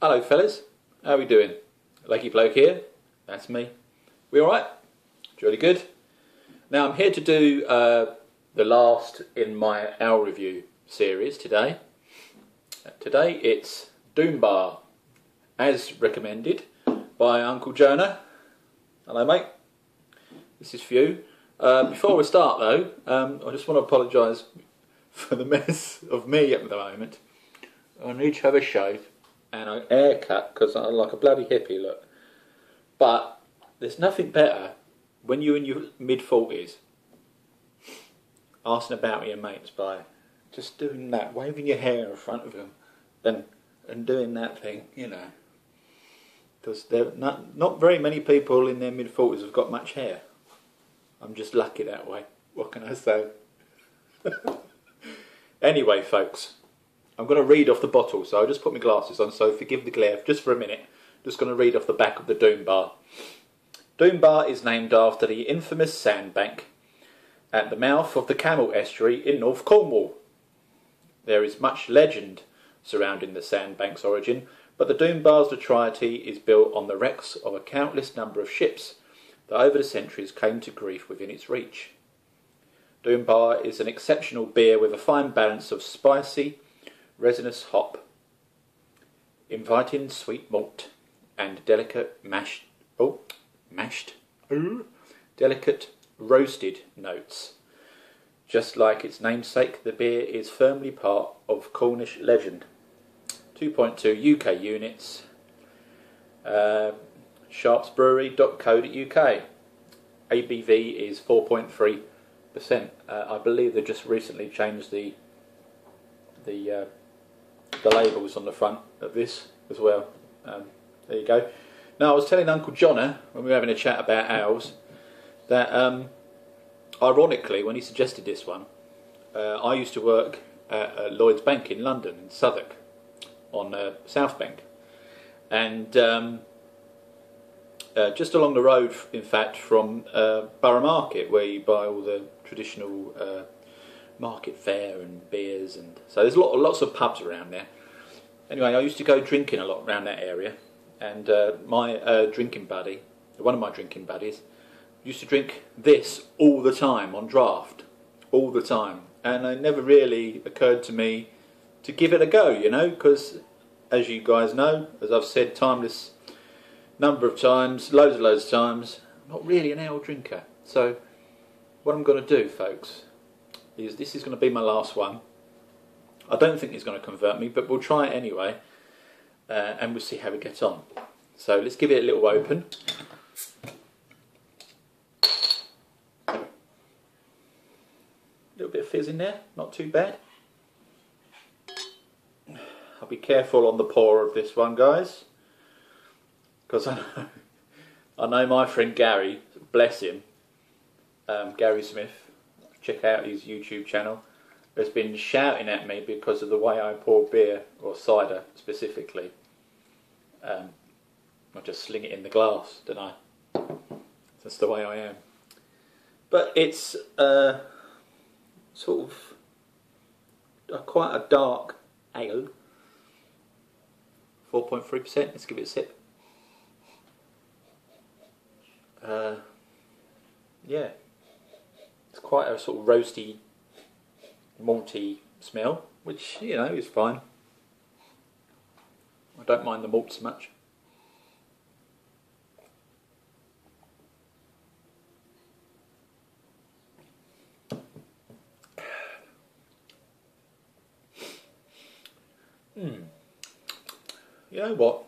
Hello fellas, how are we doing? Lakey Bloke here, that's me. We alright? Jolly good. Now I'm here to do the last in my Owl Review series today. Today it's Doombar, as recommended by Uncle Jonah. Hello mate, this is for you. Before we start though, I just want to apologise for the mess of me at the moment. I need to have a shave and a haircut because I'm like a bloody hippie, look. But there's nothing better when you're in your mid-40s asking about your mates by just doing that, waving your hair in front of them and doing that thing, you know. Because not very many people in their mid-40s have got much hair. I'm just lucky that way. What can I say? Anyway, folks, I'm going to read off the bottle, so I'll just put my glasses on, so forgive the glare just for a minute. Just going to read off the back of the Doombar. Doombar is named after the infamous sandbank at the mouth of the Camel Estuary in North Cornwall. There is much legend surrounding the sandbank's origin, but the Doombar's notoriety is built on the wrecks of a countless number of ships that over the centuries came to grief within its reach. Doombar is an exceptional beer with a fine balance of spicy, resinous hop, inviting sweet malt, and delicate delicate roasted notes. Just like its namesake, the beer is firmly part of Cornish legend. 2.2 UK units. Sharpsbrewery.co.uk. ABV is 4.3%. I believe they just recently changed the labels on the front of this as well. There you go. Now I was telling Uncle Jonah when we were having a chat about owls that ironically when he suggested this one, I used to work at Lloyd's Bank in London, in Southwark, on South Bank, and just along the road, in fact, from Borough Market, where you buy all the traditional market fare and beers, and so there's lots of pubs around there. Anyway, I used to go drinking a lot around that area, and my drinking buddy, one of my drinking buddies, used to drink this all the time on draft, all the time, and it never really occurred to me to give it a go, you know, because as you guys know, as I've said timeless number of times, loads of times, I'm not really an ale drinker. So what I'm going to do, folks, is this is going to be my last one. I don't think it's going to convert me, but we'll try it anyway, and we'll see how we get on. So let's give it a little open. A little bit of fizz in there, not too bad. I'll be careful on the pour of this one, guys, because I know my friend Gary, bless him, Gary Smith, check out his YouTube channel, has been shouting at me because of the way I pour beer, or cider specifically. I just sling it in the glass, don't I? That's the way I am. But it's sort of quite a dark ale. 4.3%, let's give it a sip. Yeah, it's quite a sort of roasty, malty smell, which, you know, is fine. I don't mind the malts much. You know what,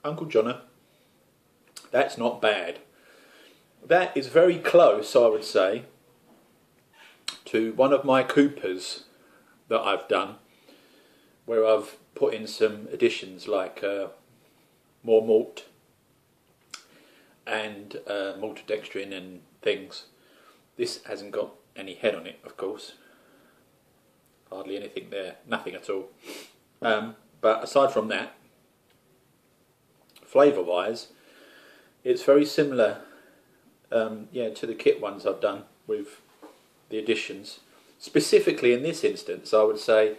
Uncle Jonah, that's not bad. That is very close, I would say, to one of my Coopers that I've done, where I've put in some additions like more malt and maltodextrin and things. This hasn't got any head on it, of course. Hardly anything there, nothing at all. But aside from that, flavour-wise, it's very similar, yeah, to the kit ones I've done with the additions. Specifically in this instance, I would say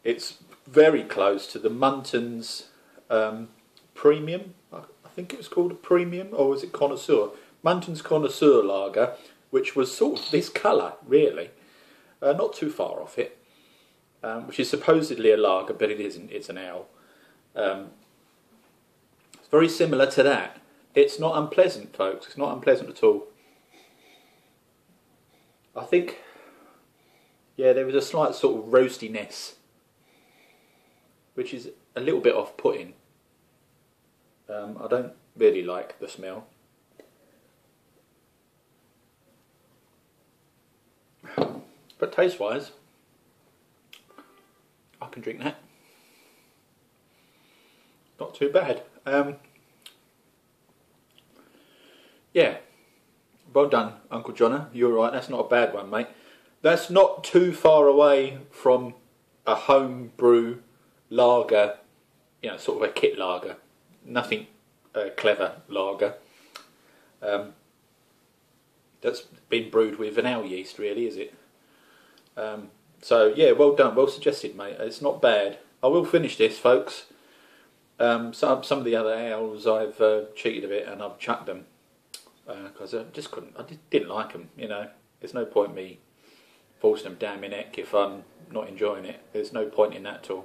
it's very close to the Muntons Premium. I think it was called a Premium, or was it Connoisseur? Munton's Connoisseur Lager, which was sort of this colour, really. Not too far off it. Which is supposedly a lager, but it isn't. It's an ale. It's very similar to that. It's not unpleasant, folks. It's not unpleasant at all. I think, yeah, there was a slight sort of roastiness, which is a little bit off-putting. I don't really like the smell. But taste-wise, I can drink that. Not too bad. Yeah. Well done, Uncle Jonna. You're right. That's not a bad one, mate. That's not too far away from a home brew lager, you know, sort of a kit lager. Nothing clever lager. That's been brewed with vanilla yeast, really, is it? So yeah, well done, well suggested, mate. It's not bad. I will finish this, folks. Some of the other ales I've cheated a bit and I've chucked them because I just couldn't. I just didn't like them. You know, there's no point me forcing them down my neck if I'm not enjoying it. There's no point in that at all.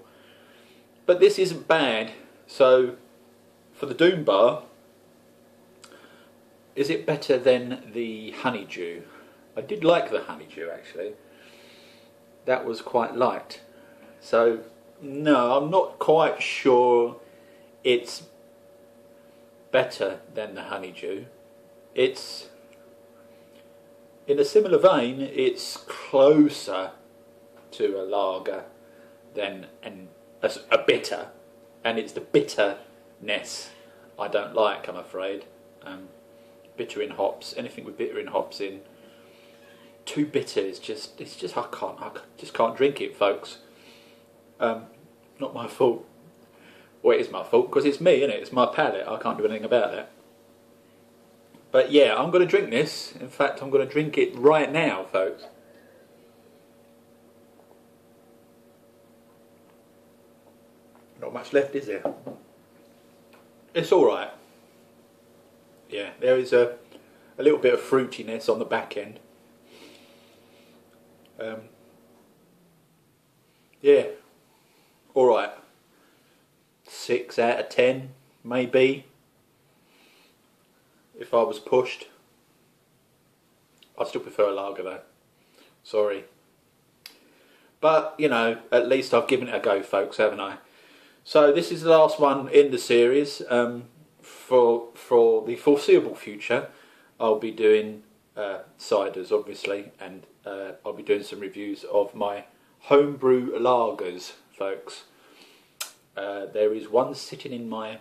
But this isn't bad. So for the Doom Bar, is it better than the Honeydew? I did like the Honeydew actually. That was quite light. So no, I'm not quite sure it's better than the Honeydew. It's in a similar vein. It's closer to a lager than a bitter, and it's the bitterness I don't like, I'm afraid. Bitter in hops, anything with bitter in hops in. Too bitter is just, I just can't drink it, folks. Not my fault. Well, it is my fault because it's me, isn't it? It's my palate. I can't do anything about that. But yeah, I'm going to drink this. In fact, I'm going to drink it right now, folks. Not much left, is there? It's all right. Yeah, there is a little bit of fruitiness on the back end. Yeah, all right. 6 out of 10, maybe. If I was pushed. I still prefer a lager though. Sorry. But, you know, at least I've given it a go, folks, haven't I? So this is the last one in the series. For the foreseeable future, I'll be doing ciders, obviously, and I'll be doing some reviews of my homebrew lagers, folks. There is one sitting in my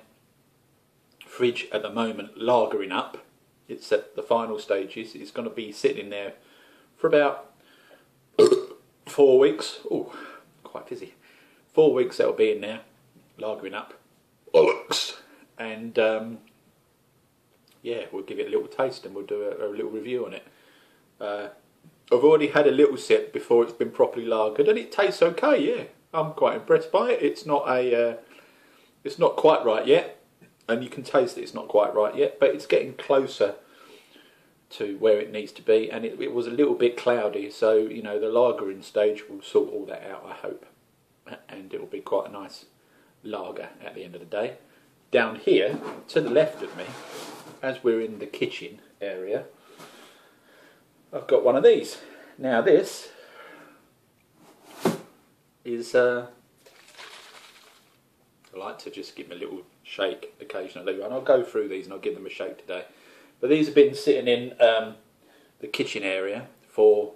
fridge at the moment, lagering up. It's at the final stages. It's going to be sitting there for about 4 weeks. Oh, quite busy. 4 weeks that'll be in there, lagering up. And yeah, we'll give it a little taste and we'll do a little review on it. I've already had a little sip before it's been properly lagered, and it tastes okay. Yeah, I'm quite impressed by it. It's not quite right yet, and you can taste that it's not quite right yet, but it's getting closer to where it needs to be. And it was a little bit cloudy, so you know the lagering stage will sort all that out, I hope, and it will be quite a nice lager at the end of the day. Down here to the left of me, as we're in the kitchen area, I've got one of these. Now this is, I like to just give them a little shake occasionally, and I'll go through these and I'll give them a shake today. But these have been sitting in the kitchen area for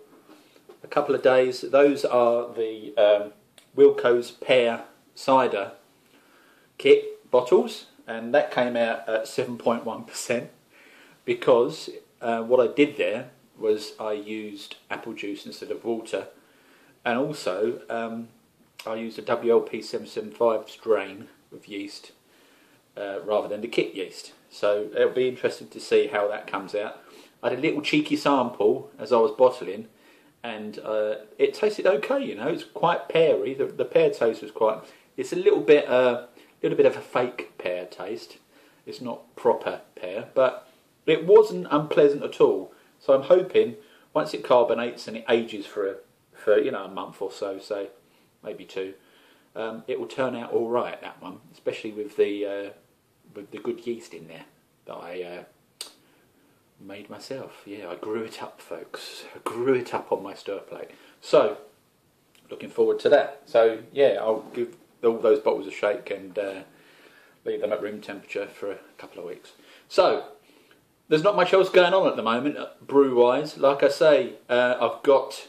a couple of days. Those are the Wilko's Pear Cider Kit bottles, and that came out at 7.1% because what I did there was I used apple juice instead of water, and also I used a WLP 775 strain of yeast rather than the kit yeast. So it'll be interesting to see how that comes out. I had a little cheeky sample as I was bottling, and it tasted okay, you know. It's quite peary. The pear taste was quite... It's a little bit little bit of a fake pear taste. It's not proper pear, but it wasn't unpleasant at all. So I'm hoping once it carbonates and it ages for you know, a month or so, say maybe 2, it will turn out all right. That one, especially with the good yeast in there that I made myself. Yeah, I grew it up, folks. I grew it up on my stir plate. So looking forward to that. So yeah, I'll give all those bottles a shake and leave them at room temperature for a couple of weeks. So there's not much else going on at the moment, brew-wise. Like I say, I've got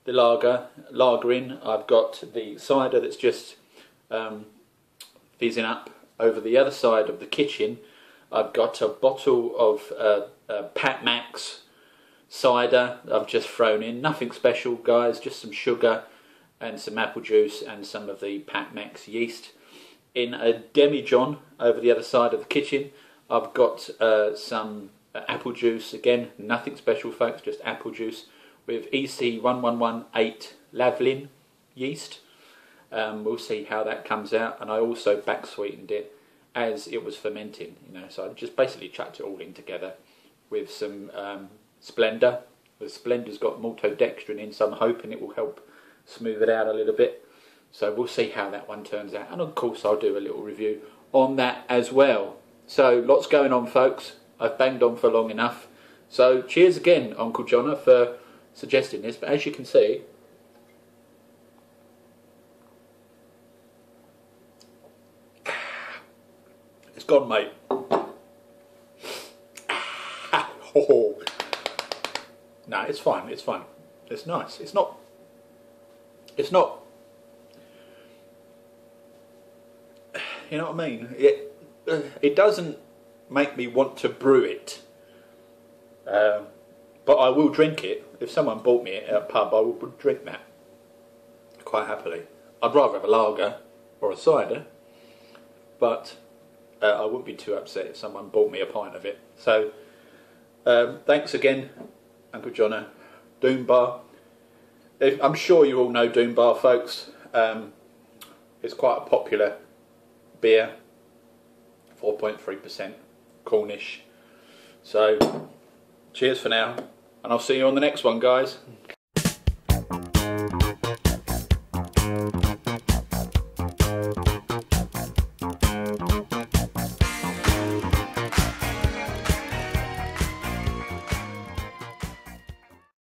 the lagering. I've got the cider that's just fizzing up over the other side of the kitchen. I've got a bottle of Pat Max cider I've just thrown in. Nothing special, guys, just some sugar and some apple juice and some of the Pat Max yeast. In a demijohn over the other side of the kitchen, I've got some apple juice. Again, nothing special, folks, just apple juice with EC1118 Lavlin yeast. We'll see how that comes out, and I also back sweetened it as it was fermenting, you know, so I just basically chucked it all in together with some Splenda. The Splenda's got maltodextrin in, so I'm hoping it will help smooth it out a little bit. So we'll see how that one turns out, and of course I'll do a little review on that as well. So lots going on, folks. I've banged on for long enough. So cheers again, Uncle Jonna, for suggesting this, but as you can see, it's gone, mate. Oh. No, it's fine, it's fine. It's nice. It's not, you know what I mean? It doesn't make me want to brew it. But I will drink it. If someone bought me it at a pub, I would drink that quite happily. I'd rather have a lager or a cider, but I wouldn't be too upset if someone bought me a pint of it. So thanks again, Uncle Jonna. Doom Bar. I'm sure you all know Doom Bar, folks. It's quite a popular beer, 4.3% Cornish. So cheers for now, and I'll see you on the next one, guys.